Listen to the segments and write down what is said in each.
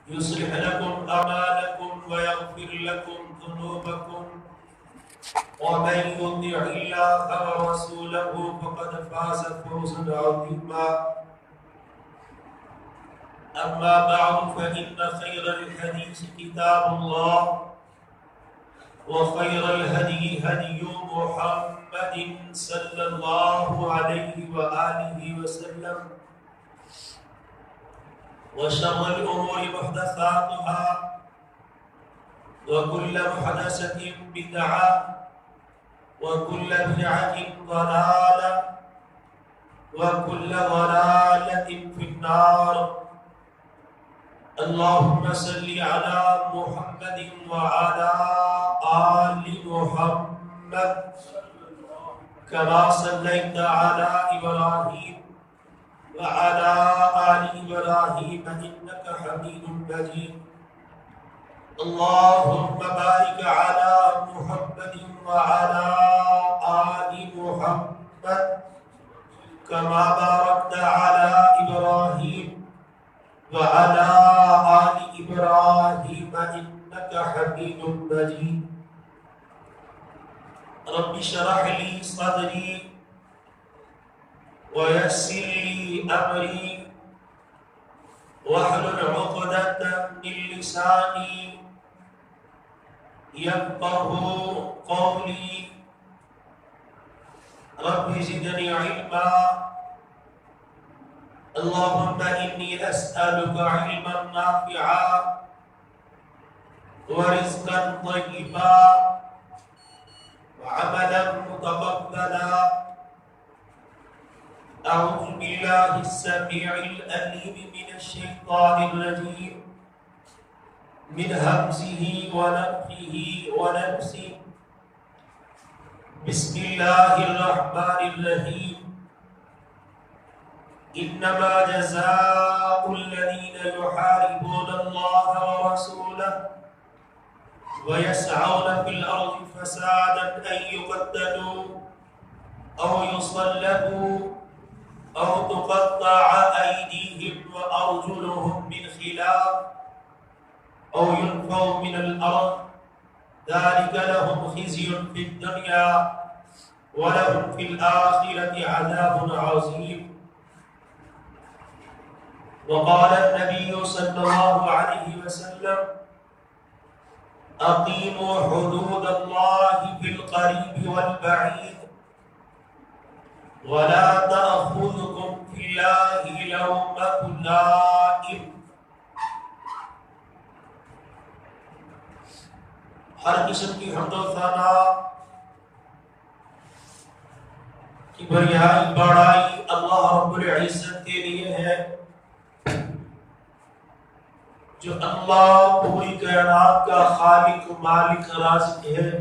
يصلح لكم أعمالكم ويغفر لكم ذنوبكم ومن يطع الله ورسوله فقد فاز فوزا عظيما. أما بعد فإن خير الحديث كتاب الله وخير الهدي هدي محمد صلى الله عليه وآله وسلم وشر الأمور محدثاتها وكل محدثة بدعة وكل بدعة ضلالة وكل ضلالة في النار. اللهم صل على محمد وعلى آل محمد كما صليت على إبراهيم وعلى آل إبراهيم إنك حميد مجيد. اللهم بارك على محمد وعلى آل محمد كما باركت على إبراهيم وعلى آل إبراهيم إنك حميد مجيد. رب اشرح لي صدري ويسر لي أمري واحلل عقدة من لساني يفقه قولي. رب زدني علما. اللهم إني أسألك علما نافعا ورزقا طيبا وعملا متقبلا. أعوذ بالله السميع الأليم من الشيطان الرجيم من همزه ونفخه ونفسه. بسم الله الرحمن الرحيم. إنما جزاء الذين يحاربون الله ورسوله ويسعون في الأرض فسادا أن يقتلوا أو يصلبوا أو تقطع أيديهم وأرجلهم من خلاف أو ينفوا من الأرض. ذلك لهم خزي في الدنيا ولهم في الآخرة عذاب عظيم. وقال النبي صلى الله عليه وسلم أقيموا حدود الله في القريب والبعيد ولا تأخذكم في الله لومة لائم. ہر قسم کی حمد و ثنا کی بڑائی اللہ رب العزت کے لیے ہے، جو اللہ پوری کائنات کا خالق مالک رازق ہے۔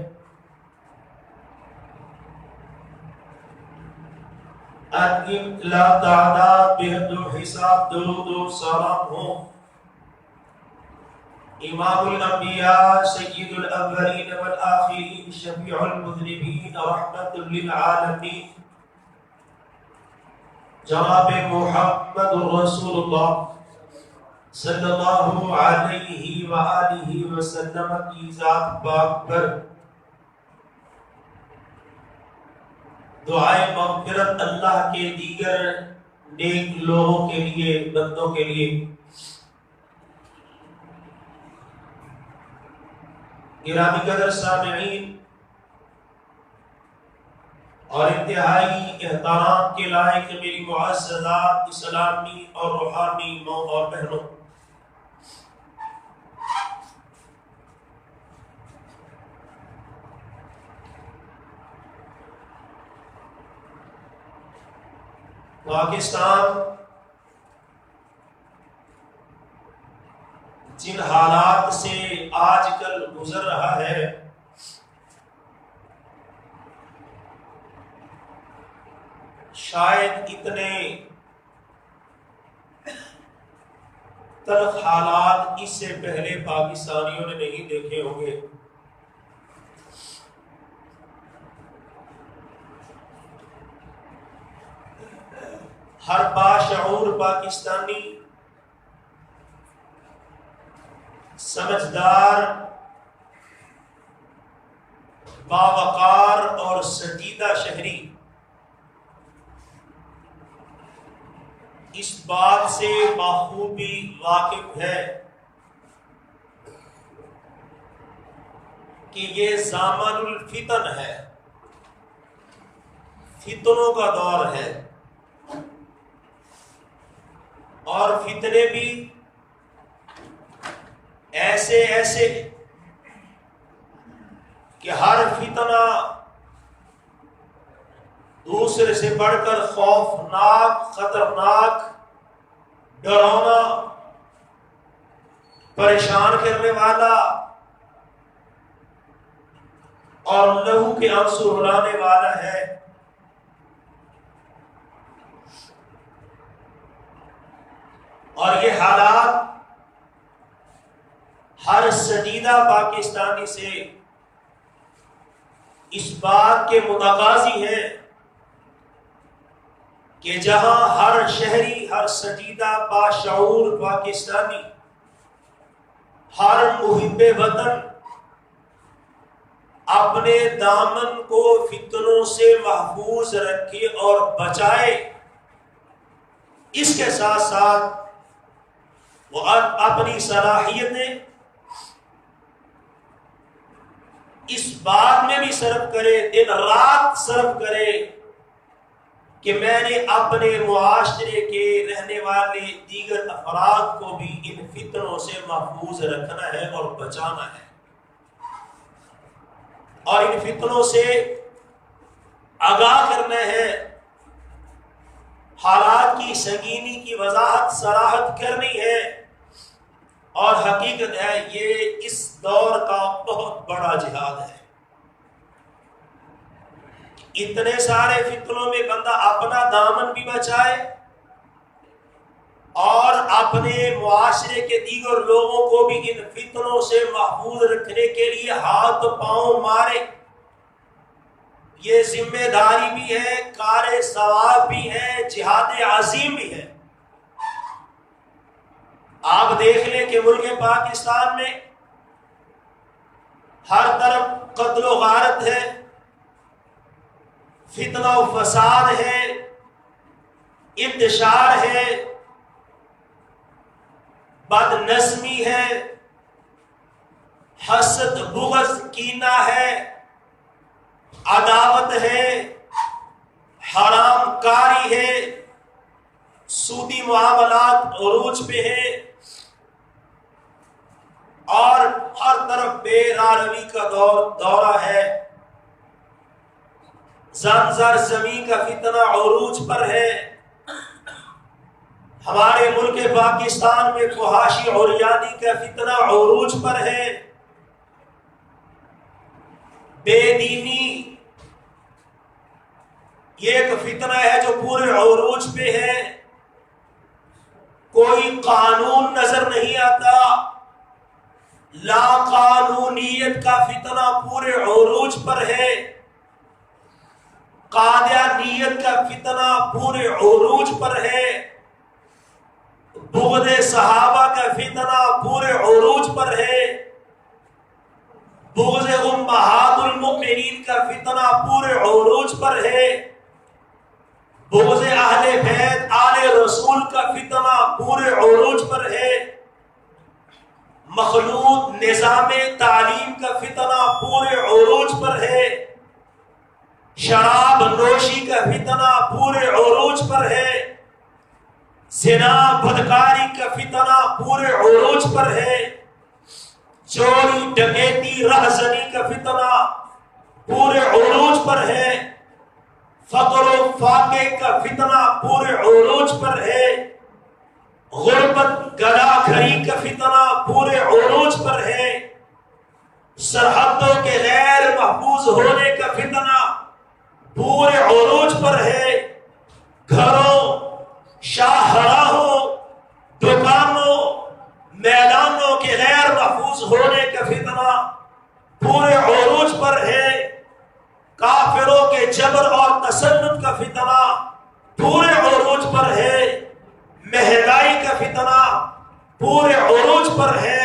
ادیم لا تعداد بحد و حساب درود و سلام ہو امام الانبیاء سید الاولین والآخرین شفیع المذنبین رحمت للعالمین جناب محمد رسول اللہ صلی اللہ علیہ وآلہ وسلم کی ذات پاک پر دعائے مغفرت اللہ کے دیگر نیک لوگوں کے لیے، بندوں کے لیے۔ گرامی قدر سامعین اور انتہائی احترام کے لائق میری معززات اسلامی اور روحانی ماں اور بہنوں، پاکستان جن حالات سے آج کل گزر رہا ہے، شاید اتنے تلخ حالات اس سے پہلے پاکستانیوں نے نہیں دیکھے ہوں گے۔ ہر باشعور پاکستانی سمجھدار، باوقار اور سنجیدہ شہری اس بات سے بخوبی واقف ہے کہ یہ زمان الفتن ہے، فتنوں کا دور ہے، اور فتنے بھی ایسے ایسے کہ ہر فتنہ دوسرے سے بڑھ کر خوفناک، خطرناک، ڈراؤنا، پریشان کرنے والا اور لہو کے آنسو رلانے والا ہے۔ اور یہ حالات ہر سنجیدہ پاکستانی سے اس بات کے متقاضی ہیں کہ جہاں ہر شہری، ہر سنجیدہ باشعور پاکستانی، ہر محب وطن اپنے دامن کو فتنوں سے محفوظ رکھے اور بچائے، اس کے ساتھ ساتھ وہ اپنی صلاحیتیں اس بات میں بھی صرف کرے، دن رات صرف کرے کہ میں نے اپنے معاشرے کے رہنے والے دیگر افراد کو بھی ان فتنوں سے محفوظ رکھنا ہے اور بچانا ہے، اور ان فتنوں سے آگاہ کرنا ہے، حالات کی سنگینی کی وضاحت صراحت کرنی ہے۔ اور حقیقت ہے یہ اس دور کا بہت بڑا جہاد ہے۔ اتنے سارے فتنوں میں بندہ اپنا دامن بھی بچائے اور اپنے معاشرے کے دیگر لوگوں کو بھی ان فتنوں سے محفوظ رکھنے کے لیے ہاتھ پاؤں مارے، یہ ذمہ داری بھی ہے، کار ثواب بھی ہے، جہاد عظیم بھی ہے۔ آپ دیکھ لیں کہ ملک پاکستان میں ہر طرف قتل و غارت ہے، فتنہ و فساد ہے، انتشار ہے، بد نظمی ہے، حسد، بغض، کینہ ہے، عداوت ہے، حرام کاری ہے، سودی معاملات عروج پہ ہیں، اور ہر طرف بے راروی کا دورہ ہے، زمزر زمین کا فتنہ عروج پر ہے، ہمارے ملک پاکستان میں فحاشی عریانی کا فتنہ عروج پر ہے، بے دینی یہ ایک فتنہ ہے جو پورے عروج پہ ہے، کوئی قانون نظر نہیں آتا، لا قانونیت کا فتنہ پورے عروج پر ہے، قادیانیت کا فتنہ پورے عروج پر ہے، بغض صحابہ کا فتنہ پورے عروج پر ہے، بغض امہات المؤمنین کا فتنہ پورے عروج پر ہے، بغض اہل بیت آل رسول کا فتنہ پورے عروج پر ہے، مخلوط نظام تعلیم کا فتنہ پورے عروج پر ہے، شراب نوشی کا فتنہ پورے عروج پر ہے، زنا بدکاری کا فتنہ پورے عروج پر ہے، چوری ڈکیتی رہزنی کا فتنہ پورے عروج پر ہے، فقر و فاقے کا فتنہ پورے عروج پر ہے، غربت گلا گھری کا فتنہ پورے عروج پر ہے، سرحدوں کے غیر محفوظ ہونے کا فتنہ پورے عروج پر ہے، گھروں، شاہراہوں، دکانوں، میدانوں کے غیر محفوظ ہونے کا فتنہ پورے عروج پر ہے، کافروں کے جبر اور تسلط کا فتنہ پورے عروج پر ہے، مہنگائی کا فتنہ پورے عروج پر ہے،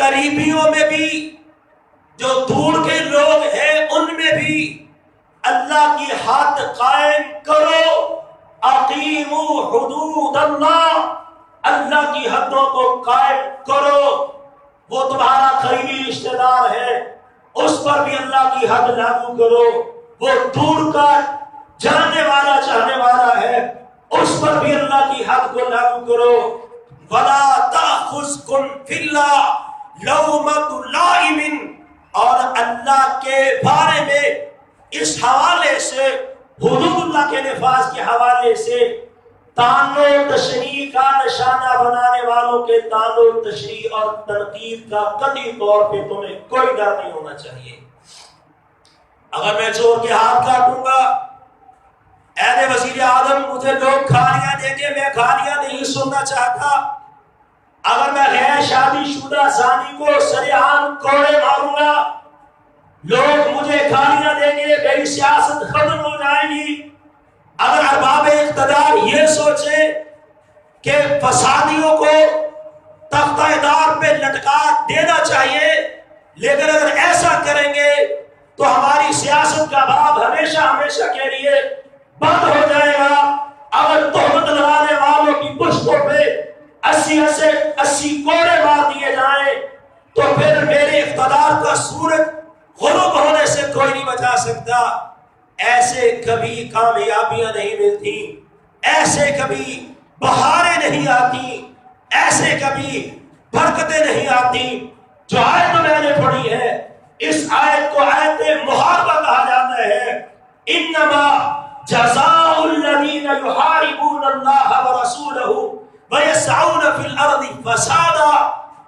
قریبیوں میں بھی، جو دور کے لوگ ہیں ان میں بھی اللہ کی حد قائم کرو. اقیموا حدود اللہ، اللہ کی حدوں کو قائم کرو. وہ تمہارا قریبی رشتہ دار ہے، اس پر بھی اللہ کی حد لاگو کرو. وہ دور کا جاننے والا چاہنے والا ہے، اس پر بھی اللہ کی حد کو لاگو کرو. وَلَا تَأْخُذْكُمْ فِي اللَّهِ لَوْمَةُ لَائِمٍ، اور اللہ کے بارے میں اس حوالے سے، حدود اللہ کے نفاذ کے حوالے سے طعن و تشریح کا نشانہ بنانے والوں کے طعن و تشریح اور تنقید کا قطعی طور پہ تمہیں کوئی ڈر نہیں ہونا چاہیے. اگر میں چور کے ہاتھ کاٹوں گا، اے وزیر اعظم مجھے لوگ گالیاں دیں گے، میں گالیاں نہیں سننا چاہتا. اگر میں غیر شادی شدہ زانی کو سریعان کوڑے ماروں گا، لوگ مجھے گالیاں دیں گے، میری سیاست ختم ہو جائے گی. اگر ارباب اقتدار یہ سوچے کہ فسادیوں کو تختہ دار پہ لٹکا دینا چاہیے، لیکن اگر ایسا کریں گے تو ہماری سیاست کا باب ہمیشہ ہمیشہ کے لیے بند ہو جائے گا. اگر تہمت لگانے والوں کی پشتوں پہ 80 کوڑے مار دیے جائیں تو پھر میرے اقتدار کا سورج غروب ہونے سے کوئی نہیں بچا سکتا. ایسے کبھی کامیابیاں نہیں ملتی، ایسے کبھی بہاریں نہیں آتی، ایسے کبھی برکتیں نہیں آتی. جو آیت میں نے پڑھی ہے، اس آیت کو آیت محاربہ کہا جاتا ہے. انما جزاء الذین یحاربون اللہ ورسولہ ویسعون فی الارض فسادا،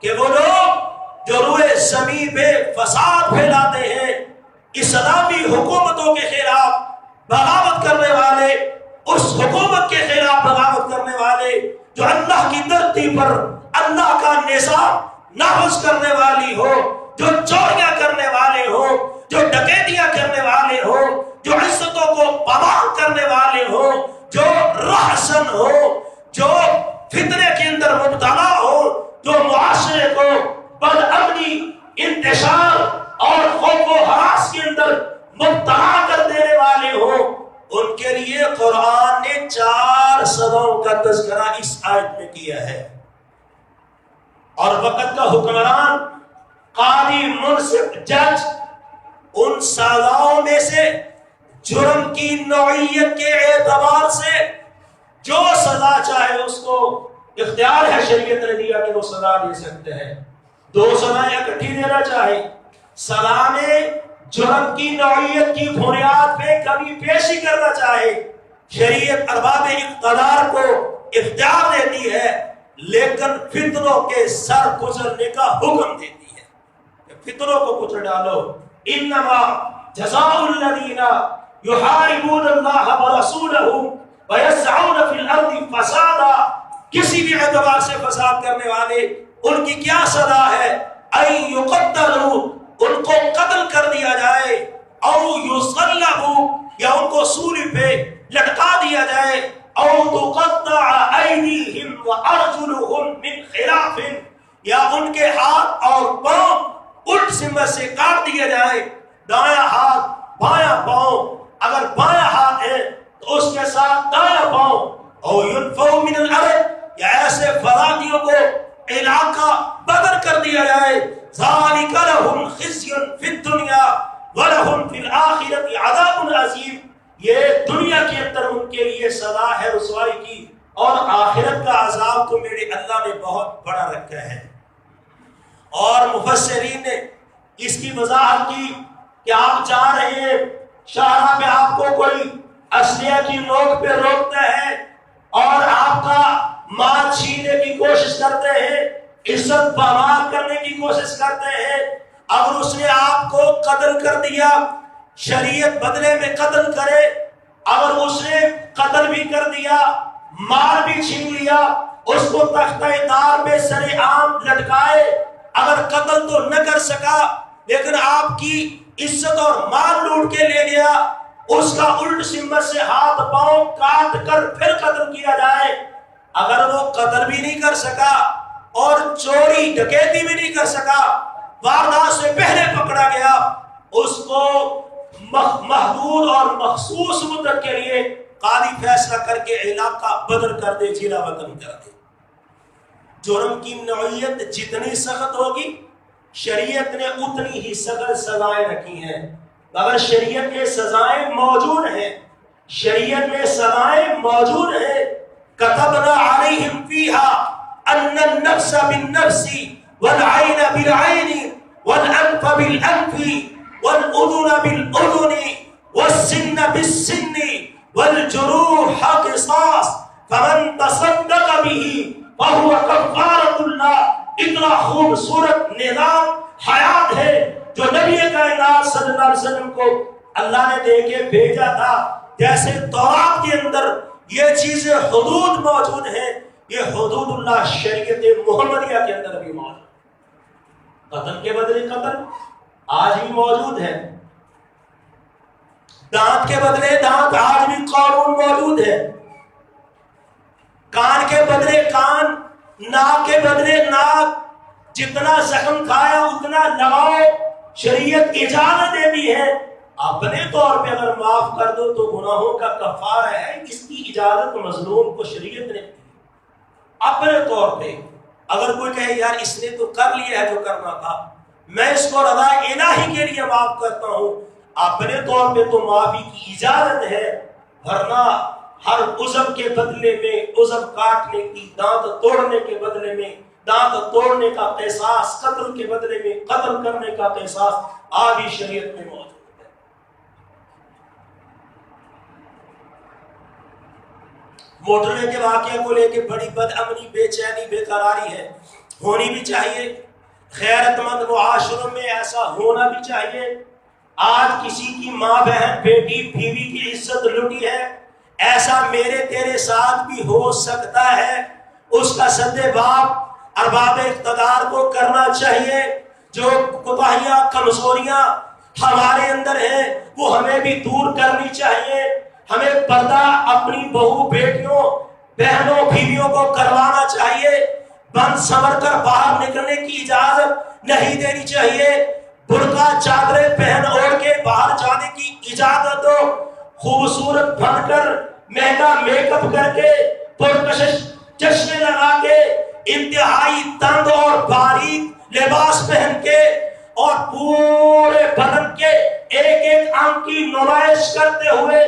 کہ وہ لوگ جو روئے زمین پہ فساد پھیلاتے ہیں، اسلامی حکومتوں کے خلاف بغاوت کرنے والے، اس حکومت کے خلاف بغاوت کرنے والے جو اللہ کی دھرتی پر اللہ کا نظام نافذ کرنے والی ہو، جو چوریاں کرنے والے ہو، جو ڈکیتیاں کرنے والے ہو، جو عزتوں کو پامال کرنے والے ہو، جو رہزن ہو، جو فتنے کے اندر مبتلا ہو، جو معاشرے کو بدامنی، انتشار اور خوف و ہراس کے اندر مبتلا کر دینے والے ہو، ان کے لیے قرآن نے 4 سزاؤں کا تذکرہ اس آیت میں کیا ہے. اور وقت کا حکمران، قاضی، منصف، جج، ان سزاؤں میں سے جرم کی نوعیت کے اعتبار سے جو سزا چاہے اس کو اختیار ہے، شریعت نے دیا کہ وہ سزا دے سکتے ہیں. 2 سزائیں اکٹھی دینا چاہے، سزا میں جرم کی نوعیت کی بنیاد پہ کمی پیشی کرنا چاہے، شریعت ارباب اقتدار کو اختیار دیتی ہے، لیکن فتنوں کے سر کچلنے کا حکم دیتی ہے کہ فتنوں کو کچل ڈالو. انما جزاء الذین یحاربون اللہ ورسولہ ویسعون فی الارض فسادا، کسی بھی اعتبار سے فساد کرنے والے، ان کی کیا سزا ہے؟ ان یقتلوا، ان کو قتل کر دیا جائے، او یصلبوا، یا ان کو سولی پہ لٹکا دیا جائے، او تقطع ایدیہم وارجلہم من خلاف، یا ان کے ہاتھ اور پاؤں الٹ سمت سے کاٹ دیے جائے، دایاں ہاتھ بایاں پاؤں، اگر بایاں ہاتھ ہے تو اس کے ساتھ دایاں پاؤں، او ینفوا من الارض، یا ایسے فرادیوں کو علاقہ بدر کر دیا جائے. ذالک لہم خزی فی الدنیا ولہم فی الآخرۃ عذاب عظیم، یہ دنیا کے اندر ان کے لیے سزا ہے رسوائی کی، اور آخرت کا عذاب تو میرے اللہ نے بہت بڑا رکھا ہے. اور مفسرین نے اس کی وضاحت کی کہ آپ جا رہے ہیں شاہراہ پہ، آپ کو کوئی اسلحے کی نوک پہ روکتا ہے اور آپ کا مال چھیننے کی کوشش کرتے ہیں، عزت پامال کرنے کی کوشش کرتے ہیں. اگر اس نے آپ کو قتل کر دیا، شریعت بدلے میں قتل کرے، اگر اس نے قتل بھی کر دیا، مال بھی چھین لیا، اس کو تختہ دار پہ سر عام لٹکائے، اگر قتل تو نہ کر سکا لیکن آپ کی عزت اور مال لوٹ کے لے گیا، اس کا الٹ سمت سے ہاتھ پاؤں کاٹ کر پھر قتل کیا جائے، اگر وہ قتل بھی نہیں کر سکا اور چوری ڈکیتی بھی نہیں کر سکا، واردات سے پہلے پکڑا گیا، اس کو محدود اور مخصوص مدت کے لیے قاضی فیصلہ کر کے علاقہ بدر کر دے، ضلع وطن کر دے۔ جرم کی نوعیت جتنی سخت ہوگی شریعت نے اتنی ہی سخت سزائیں رکھی ہیں، مگر شریعت میں سزائیں موجود ہیں، شریعت میں سزائیں موجود ہیں۔ كتبنا عليهم فيها أن النفس بالنفس والعين بالعين والأنف بالأنف والأذن بالأذن والسن بالسن والجروح قصاص فمن تصدق به فهو كفارة الله۔ اتنا خوبصورت نظام حیات ہے جو نبی کائنات صلی اللہ علیہ وسلم کو اللہ نے دے کے بھیجا تھا۔ جیسے تورات کے اندر یہ چیزیں حدود موجود ہیں، یہ حدود اللہ شریعت محمدیہ کے اندر بھی موجود۔ قتل کے بدلے قتل آج بھی موجود ہے، دانت کے بدلے دانت آج بھی قانون موجود ہے، کان کے بدلے کان، ناک کے بدلے ناک، جتنا زخم کھایا اتنا لگاؤ، شریعت اجازت دیتی ہے۔ اپنے طور پہ اگر معاف کر دو تو گناہوں کا کفارہ ہے، اس کی اجازت مظلوم کو شریعت نے دی۔ اپنے طور پہ اگر کوئی کہے یار اس نے تو کر لیا ہے جو کرنا تھا، میں اس کو رضا الہی کے لیے معاف کرتا ہوں، اپنے طور پہ تو معافی کی اجازت ہے، ورنہ ہر عضو کے بدلے میں عضو کاٹنے کی، دانت توڑنے کے بدلے میں دانت توڑنے کا قصاص، قتل کے بدلے میں قتل کرنے کا قصاص آج بھی شریعت میں موجود ہے۔ موٹر وے کے واقعہ کو لے کے بڑی بد امنی، بے چینی، بے قراری ہے، ہونی بھی چاہیے، غیرت مند معاشروں میں ایسا ہونا بھی چاہیے۔ آج کسی کی ماں، بہن، بیٹی، بیوی کی عزت لٹی ہے، ایسا میرے تیرے ساتھ بھی ہو سکتا ہے، اس کا سد باپ ارباب اقتدار کو کرنا چاہیے۔ جو کوتاہیاں، کمزوریاں ہمارے اندر ہیں وہ ہمیں بھی دور کرنی چاہیے۔ ہمیں پردہ اپنی بہو، بیٹیوں، بہنوں، بیویوں کو کروانا چاہیے، بند سنور کر باہر نکلنے کی اجازت نہیں دینی چاہیے، برقع چادریں پہن اوڑھ کے باہر جانے کی اجازت دو، خوبصورت بن کر، مہنگا میک اپ کر کے، پرکشش چشمے لگا کے، انتہائی تنگ اور باریک لباس پہن کے اور پورے بدن کے ایک ایک انگ کی نمائش کرتے ہوئے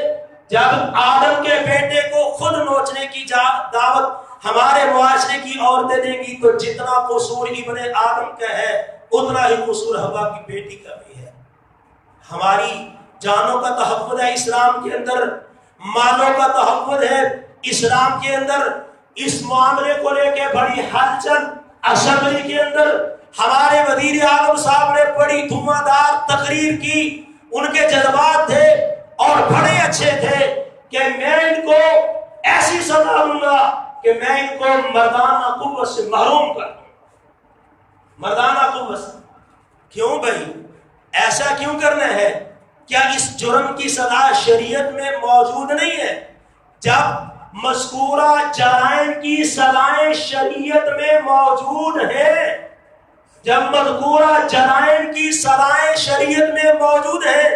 جب آدم کے بیٹے کو خود نوچنے کی دعوت ہمارے معاشرے کی عورتیں دیں گی تو جتنا قصور ابن آدم کا ہے اتنا ہی قصور حوا کی بیٹی کا بھی ہے۔ ہماری جانوں کا تحفظ ہے اسلام کے اندر، مالوں کا تحفظ ہے اسلام کے اندر۔ اس معاملے کو لے کے بڑی ہلچل اسمبلی کے اندر ہمارے وزیر اعظم صاحب نے بڑی دھواں دار تقریر کی، ان کے جذبات تھے اور بڑے اچھے تھے کہ میں ان کو ایسی سزا دوں گا کہ میں ان کو مردانہ قوت سے محروم کر دوں۔ مردانہ قوت سے کیوں بھائی ایسا کیوں کرنا ہے؟ کیا اس جرم کی سزا شریعت میں موجود نہیں ہے؟ جب مذکورہ جرائم کی سزائیں شریعت میں موجود ہیں، جب مذکورہ جرائم کی سزائیں شریعت میں موجود ہیں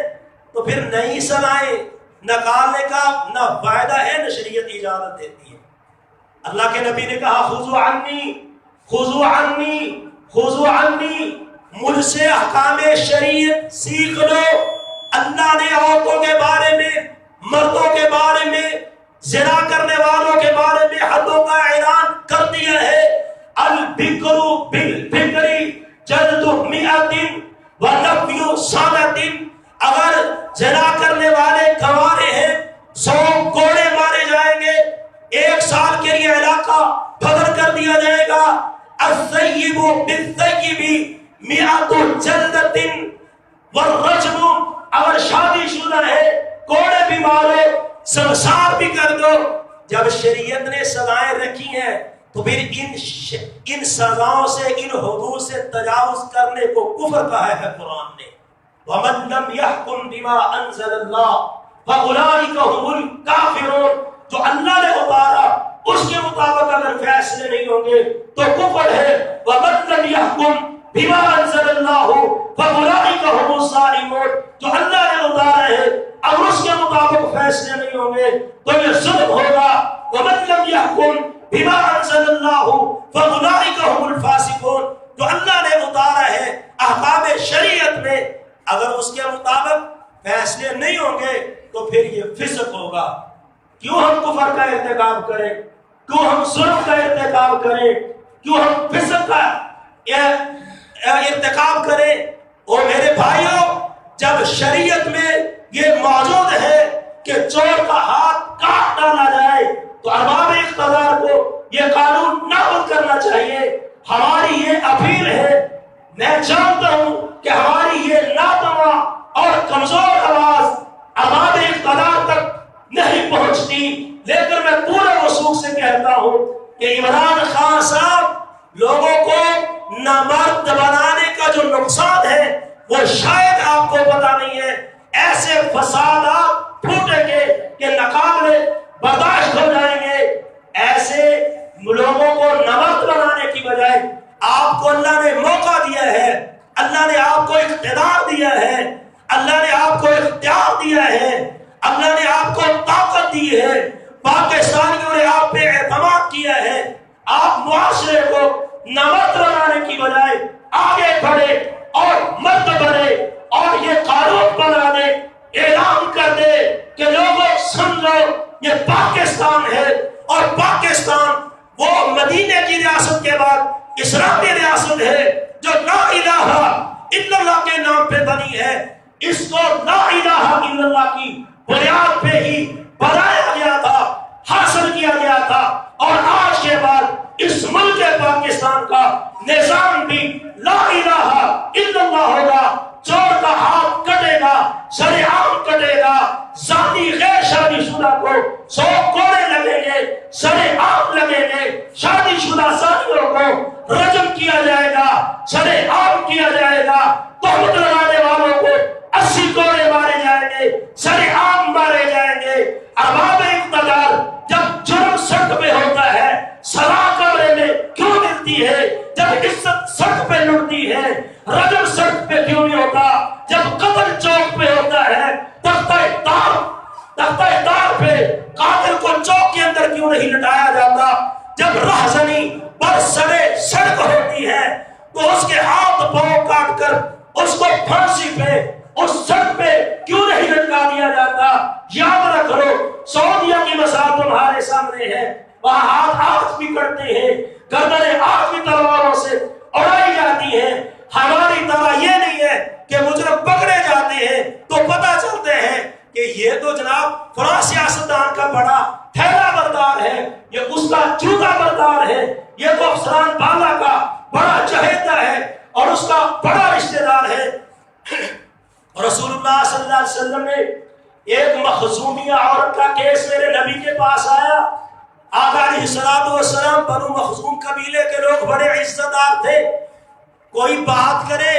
تو پھر نئی سزائیں نکالنے کا نہ فائدہ ہے نہ شریعت اجازت دیتی ہے۔ اللہ کے نبی نے کہا خذوا عنی، خذوا عنی، خذوا عنی، مجھ سے احکام شریعت سیکھ لو۔ اللہ نے عورتوں کے بارے میں، مردوں کے بارے میں، زنا کرنے والوں کے بارے میں حدوں کا اعلان کر دیا ہے۔ البکر بالبکر جلد 100 ونفی 100۔ اگر زنا کرنے والے گنوارے ہیں 100 کوڑے مارے جائیں گے، 1 سال کے لیے علاقہ بدر کر دیا جائے گا۔ الثیب بالثیب 100 جلدۃ والرجم، اگر شادی شدہ ہے کوڑے بھی مارو، سنسار بھی کر دو۔ جب شریعت نے سزائیں رکھی ہیں تو پھر ان سزاؤں سے، ان حدود سے تجاوز کرنے کو کفر کہا ہے قرآن نے۔ وَمَن لَّمْ يَحْكُمْ بِمَا أَنزَلَ اللَّهُ فَأُولَٰئِكَ هُمُ الْكَافِرُونَ۔ جو اللہ نے اتارا اس کے مطابق اگر فیصلے نہیں ہوں گے تو کفر ہے. وَمَن لَّمْ يَحْكُم بِمَا أَنزَلَ اللَّهُ فَأُولَٰئِكَ هُمُ الظَّالِمُونَ. جو اللہ نے اتارا ہے اگر اس کے مطابق فیصلے نہیں ہوں گے تو یہ ظلم ہوگا. وَمَن لَّمْ يَحْكُم بِمَا أَنزَلَ اللَّهُ فَأُولَٰئِكَ هُمُ الْفَاسِقُونَ. جو اللہ نے اتارا ہے احکام شریعت میں اگر اس کے مطابق فیصلے نہیں ہوں گے تو پھر یہ فسق ہوگا. کیوں ہم کفر کا ارتکاب کریں؟ کیوں ہم ظلم کا ارتکاب کریں؟ کیوں ہم فسق کا ارتکاب کریں؟ اور میرے بھائیوں، جب شریعت میں یہ موجود ہے کہ چور کا ہاتھ کاٹ ڈالا جائے تو ارباب اقتدار کو یہ قانون نافذ کرنا چاہیے. ہماری یہ اپیل ہے. میں جانتا ہوں کہ ہماری یہ ناتواں اور کمزور آواز ارباب اقتدار تک نہیں پہنچتی، لیکن میں پورے وثوق سے کہتا ہوں کہ عمران خان صاحب لوگوں کو نامرد بنانے کا جو نقصان ہے وہ شاید آپ کو پتا نہیں ہے. ایسے فسادات پھوٹیں گے کہ ناقابل برداشت ہو جائیں گے. ایسے لوگوں کو نامرد بنانے کی بجائے آپ کو اللہ نے موقع دیا ہے، اللہ نے آپ کو اقتدار دیا ہے، اللہ نے آپ کو اختیار دیا ہے، اللہ نے آپ کو طاقت دی ہے، پاکستانیوں نے آپ پہ اعتماد کیا ہے. آپ معاشرے کو نامرد بنانے کی بجائے آگے بڑھے اور مرد بنے اور یہ قانون بنا دے، اعلان کر دے کہ لوگوں سن لو یہ پاکستان ہے اور پاکستان وہ مدینے کی ریاست کے بعد اسلامی ریاست ہے جو لا الہ الا اللہ کے نام پہ بنی ہے. اس کو لا الہ الا اللہ کی بنیاد پہ ہی بنایا گیا تھا، حاصل کیا گیا تھا، اور آج کے بعد اس ملک پاکستان کا نظام بھی لا الہ الا اللہ ہوگا. چور کا ہاتھ کٹے گا، سر عام کٹے گا، ذاتی غیر شادی شدہ کو 100 کوڑے لگیں گے، سر عام لگیں گے، شادی شدہ ساتھیوں کو رجم کیا جائے گا، سر عام کیا جائے گا، تہمت لگانے والوں کو 80 کوڑے مارے جائیں گے، سر عام مارے جائیں گے. ارباب اقتدار جب جرم سڑک پہ ہوتا ہے سزا کمرے میں کیوں ملتی ہے؟ جب عزت سڑک پہ لڑتی ہے رجم سڑک پہ کیوں نہیں ہوتا؟ جب قتل چوک پہ ہوتا ہے تختہ تار پہ قاتل کو چوک کے اندر کیوں نہیں لٹایا جاتا؟ جب رہزنی پر سڑک ہوتی ہے تو اس کے ہاتھ پاؤں کاٹ کر اس کو پھانسی پہ اس سڑک پہ کیوں نہیں لٹکا دیا جاتا؟ یاد رکھ لو، سعودیہ کی مثال تمہارے سامنے ہے، وہاں ہاتھ آگ بھی کرتے ہیں، گردنیں آگ بھی تلواروں سے اڑائی جاتی ہیں. ہماری طرح یہ نہیں ہے کہ مجرم پکڑے جاتے ہیں تو پتہ چلتے ہیں کہ یہ تو جناب فلاں سیاستدان کا بڑا تھیلا بردار ہے، یہ اس کا جوتا بردار ہے، یہ تو افسران بالا کا بڑا چہیتا ہے اور اس کا بڑا رشتہ دار ہے. رسول اللہ صلی اللہ علیہ وسلم نے ایک مخزومیہ عورت کا کیس میرے نبی کے پاس آیا. آقا علیہ الصلوۃ والسلام بنو مخزوم قبیلے کے لوگ بڑے عزت دار تھے. کوئی بات کرے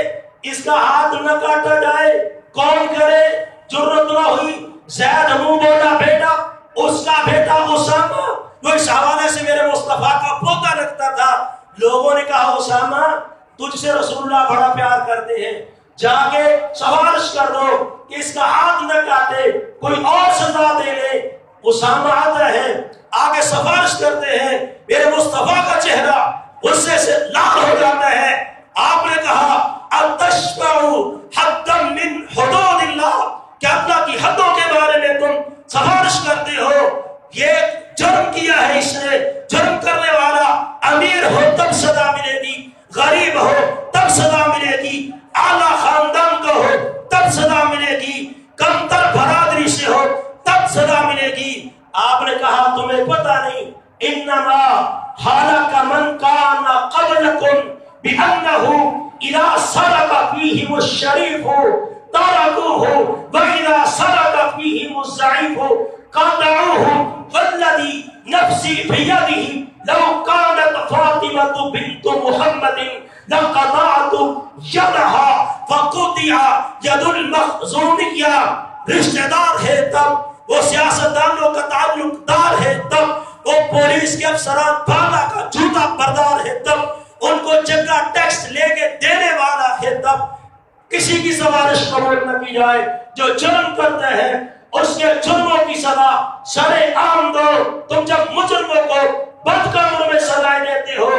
اس کا ہاتھ نہ کاٹا جائے، کون کرے؟ جرت نہ ہوئی. زید منہ بولا بیٹا، اس کا بیٹا اسامہ جو اس حوالے سے میرے مصطفیٰ کا پوتا لگتا تھا. لوگوں نے کہا اسامہ تجھ سے رسول اللہ بڑا پیار کرتے ہیں، جا کے سفارش کر دو کہ اس کا ہاتھ نہ کاٹے، کوئی اور سزا دے لے. اسامہ آتا ہے، آگے سفارش کرتے ہیں، میرے مصطفیٰ کا چہرہ غصے سے لال ہو جاتا ہے. آپ نے کہا اتشفع حدا من حدود اللہ، کیا اللہ کی حدوں کے بارے میں تم سفارش کرتے ہو؟ یہ جرم کیا ہے اس نے. جرم کرنے والا امیر ہو تب سزا ملے گی، غریب ہو تب سزا ملے گی، اعلیٰ خاندان کا ہو تب سزا ملے گی، کمتر برادری سے ہو تب سزا ملے گی. آپ نے کہا تمہیں پتہ نہیں، انما ہلاک من کان قبلکم بأنه اذا سرق فيهم الشريف تركوه واذا سرق فيهم الضعيف قطعوه والذي نفسي بيده لو كانت فاطمة بنت محمد لقطعت يدها فقطع يد المخزومية. رشتہ دار ہے تب، وہ سیاستدانوں کا تعلق دار ہے تب، وہ پولیس کے افسران بالا کا جوتا بردار ہے تب، ان کو جگہ ٹیکس لے کے دینے والا ہے تب کسی کی سفارش قبول نہ کی جائے۔ جو جرم کرتے ہیں اس کے جرموں کی سزا شرع عام دو۔ تم جب مجرموں کو بدکاروں میں سزائیں دیتے ہو،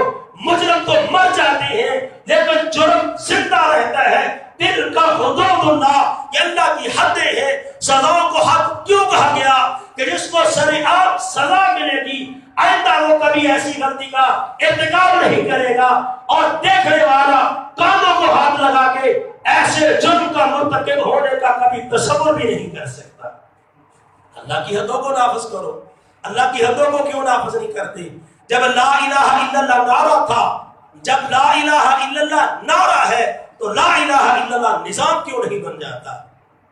مجرم تو مر جاتے ہیں لیکن جرم زندہ رہتا ہے۔ دل کا حدود اللہ، یہ اللہ کی حدیں ہیں۔ سزاؤں کو حد کیوں کہا گیا؟ کہ جس کو شرع عام سزا ملے گی آئندہ وہ کبھی ایسی غلطی کا ارتکاب نہیں کرے گا، اور دیکھنے والا کانوں کو ہاتھ لگا کے ایسے جرم کا مرتکب ہونے کا کبھی تصور بھی نہیں کر سکتا۔ اللہ کی حدوں کو نافذ کرو۔ اللہ کی حدوں کو کیوں نافذ نہیں کرتے؟ جب لا الہ الا اللہ نعرہ تھا، جب لا الہ الا اللہ نعرہ ہے تو لا الہ الا اللہ نظام کیوں نہیں بن جاتا؟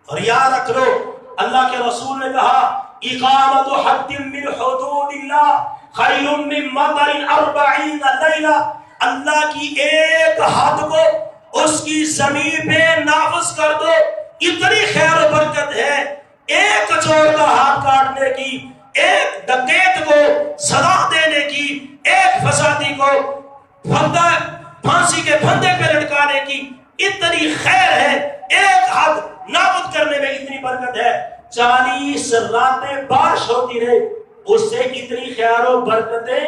اور یاد رکھ لو، اللہ کے رسول نے کہا اقامت حد من حدود اللہ خیر من مطر 40 لیلہ۔ اللہ کی ایک حد کو اس کی زمین پہ نافذ کر دو، اتنی خیر و برکت ہے۔ ایک چور کا ہاتھ کاٹنے کی، ایک ڈکیت کو سزا دینے کی، ایک فسادی کو پھانسی کے پھندے پہ لٹکانے کی اتنی خیر ہے، ایک حد نافذ کرنے میں اتنی برکت ہے۔ 40 راتیں بارش ہوتی رہے، اس سے اتنی خیر و برکتیں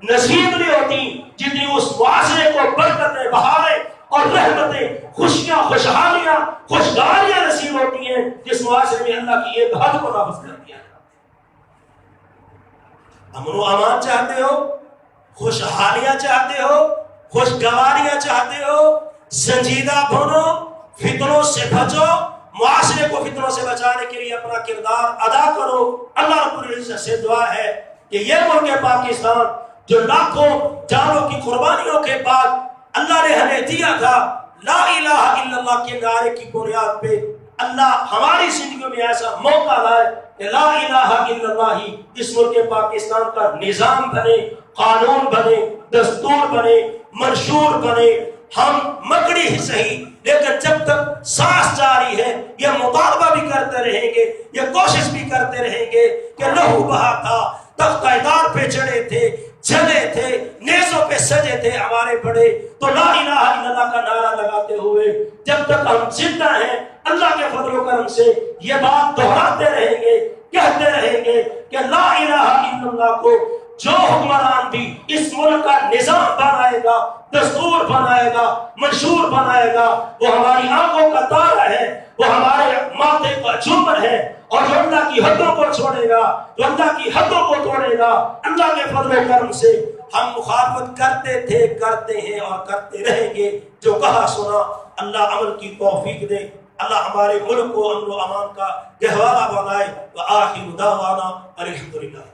نصیب نہیں ہوتی جتنی اس معاشرے کو برکتیں، بہاریں اور رحمتیں، خوشیاں، خوشحالیاں، خوشگواریاں نصیب ہوتی ہیں جس معاشرے میں اللہ کی ایک حد کو نافذ کر دیا۔ امن و امان چاہتے ہو، خوشحالیاں چاہتے ہو، خوشگواریاں چاہتے ہو، سنجیدہ بنو، فتنوں سے بچو، معاشرے کو فتنوں سے بچانے کے لیے اپنا کردار ادا کرو۔ اللہ رب العزت سے دعا ہے کہ یہ ملک پاکستان جو لاکھوں جانوں کی قربانیوں کے بعد اللہ نے ہمیں دیا تھا لا الہ الا اللہ کے نعرے کی بنیاد پہ، اللہ ہماری زندگیوں میں ایسا موقع لائے کہ لا الہ الا اللہ ہی اس ملک پاکستان کا نظام بنے، قانون بنے، دستور بنے، منشور بنے۔ ہم مکڑی ہی صحیح لیکن جب تک سانس جاری ہے یہ مطالبہ بھی کرتے رہیں گے، یہ کوشش بھی کرتے رہیں گے کہ لہو بہا تھا، تختہ دار پہ چڑھے تھے، جلے تھے، نیزوں پہ سجے تھے ہمارے بڑے، تو لا الہ الا اللہ کا نعرہ لگاتے ہوئے جب تک ہم زندہ ہیں اللہ کے فضل و کرم سے یہ بات دہراتے رہیں گے، کہتے رہیں گے کہ لا الہ الا اللہ کو جو حکمران بھی اس ملک کا نظام بنائے گا، دستور بنائے گا، منشور بنائے گا، وہ ہماری آنکھوں کا تارا ہے، وہ ہمارے ماتھے کا جھومر ہے، اور جو اللہ کی حدوں کو چھوڑے گا، جو اللہ کی حدوں کو توڑے گا، اللہ کے فضل و کرم سے ہم مخالفت کرتے تھے، کرتے ہیں اور کرتے رہیں گے۔ جو کہا سنا اللہ عمل کی توفیق دے، اللہ ہمارے ملک کو امن و امان کا گہوارہ بنائے۔ وآخر دعوانا الحمدللہ۔